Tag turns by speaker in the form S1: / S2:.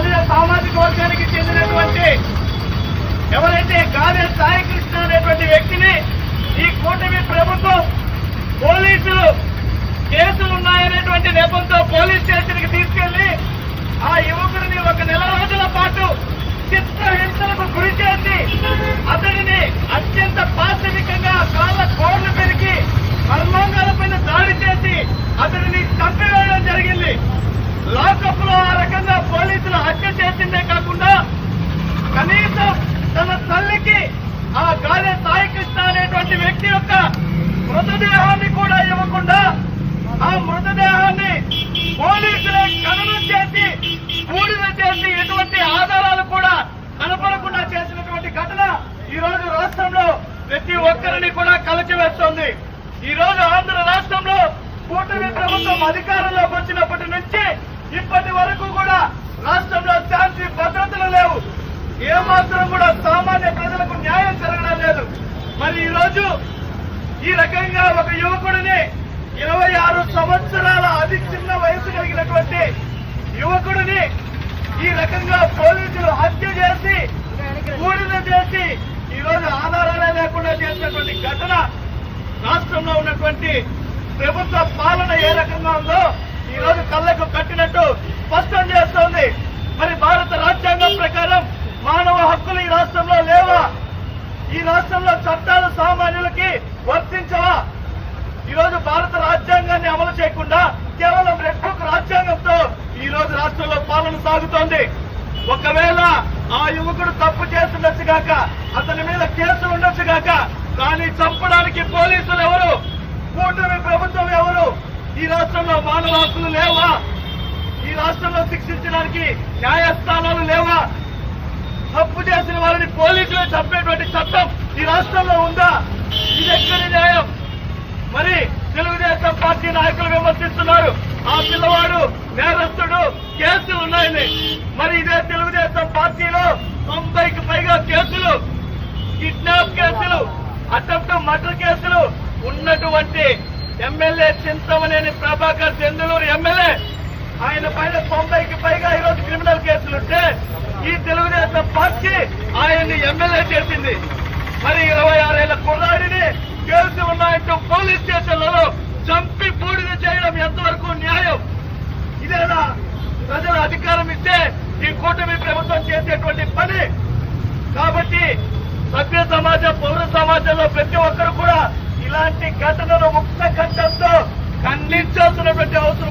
S1: బలియ సామాజిక వర్గానికి చెందినటువంటి ఎవరైతే గాదె సాయికృష్ణ అనేటువంటి వ్యక్తిని ఈ కూటమి ప్రభుత్వం పోలీసులు కేసులు ఉన్నాయనేటువంటి నెపంతో పోలీస్ స్టేషన్ కి తీసుకెళ్లి ఆ యువకుడిని 1 నెల రోజుల పాటు చిత్రహింసలకు గురి చేసి అతడిని అత్యంత పాశవికంగా కాళ్ళ కోళ్లు పెరిగి మర్మాంగాలపైన దాడి చేసి అతడిని చంపివేయడం జరిగింది. లాకప్ లో ఆ రకంగా పోలీసులు హత్య చేసిందే కాకుండా కనీసం తన తల్లికి ఆ గాదె సాయికృష్ణ అనేటువంటి వ్యక్తి యొక్క మృతదేహాన్ని కూడా ఇవ్వకుండా ఆ మృతదేహాన్ని పోలీసులే ఖననం చేసి బూడిద చేసి ఎటువంటి ఆధారాలు కూడా కనపడకుండా చేసినటువంటి ఘటన ఈ రోజు రాష్ట్రంలో ప్రతి ఒక్కరిని కూడా కలచివేస్తోంది. ఈ రోజు ఆంధ్ర రాష్ట్రంలో కూటమి ప్రభుత్వం అధికారంలోకి వచ్చినప్పటి నుంచి ఇప్పటి వరకు కూడా రాష్ట్రంలో శాంతి భద్రతలు లేవు. ఏమాత్రం కూడా సామాన్య ప్రజలకు న్యాయం జరగడం లేదు. మరి ఈ రోజు ఈ రకంగా ఒక యువకుడిని 26 సంవత్సరాల అతి చిన్న వయసు కలిగినటువంటి యువకుడిని ఈ రకంగా పోలీసులు హత్య చేసి బూడిద చేసి ఈ రోజు ఆధారాలే లేకుండా చేసినటువంటి ఘటన రాష్ట్రంలో ఉన్నటువంటి ప్రభుత్వ పాలన ఏ రకంగా ఉందో ఈ రోజు కళ్లకు కట్టినట్టు స్పష్టం చేస్తోంది. మరి భారత రాజ్యాంగం ప్రకారం మానవ హక్కులు ఈ రాష్ట్రంలో లేవా? ఈ రాష్ట్రంలో చట్టాలు సామాన్యులకి వర్తించవా? ఈ రోజు భారత రాజ్యాంగాన్ని అమలు చేయకుండా కేవలం రెడ్ బుక్ రాజ్యాంగంతో ఈ రోజు రాష్ట్రంలో పాలన సాగుతోంది. ఒకవేళ ఆ యువకుడు తప్పు చేస్తుండొచ్చుగాక, అతని మీద కేసు ఉండొచ్చుగాక, కానీ చంపడానికి పోలీసులు ఎవరు? కూటమి ప్రభుత్వం ఎవరు? ఈ రాష్ట్రంలో మానవ హక్కులు లేవా? ఈ రాష్ట్రంలో శిక్షించడానికి న్యాయస్థానాలు లేవా? తప్పు చేసిన వారిని పోలీసులు చంపేటువంటి చట్టం ఈ రాష్ట్రంలో ఉందా? ఇది ఎక్కడి న్యాయం? మరి తెలుగుదేశం పార్టీ నాయకులు విమర్శిస్తున్నారు, ఆ పిల్లవాడు నేరస్తుడు, కేసులు ఉన్నాయని. మరి ఇదే తెలుగుదేశం పార్టీలో 90కి పైగా కేసులు, కిడ్నాప్ కేసులు, అటెంప్ట్ మర్డర్ కేసులు ఉన్నటువంటి ఎమ్మెల్యే చింతమనేని ప్రభాకర్ చంద్రూరు ఎమ్మెల్యే, ఆయన పైన 90కి పైగా ఈరోజు క్రిమినల్ కేసులుంటే ఈ తెలుగుదేశం పార్టీ ఆయన్ని ఎమ్మెల్యే చేసింది. మరి 26 ఏళ్ల కుర్రాడిని కేసులు ఉన్నాయంటూ పోలీస్ స్టేషన్లలో చంపి బూడిద చేయడం ఎంతవరకు న్యాయం? ఇదేనా ప్రజల అధికారం ఇస్తే ఈ కూటమి ప్రభుత్వం చేసేటువంటి పని? కాబట్టి సభ్య సమాజం, పౌర సమాజంలో ప్రతి ఒక్కరు కూడా ఇలాంటి ఘటనను ముక్త కంఠంతో ఖండించాల్సినటువంటి అవసరం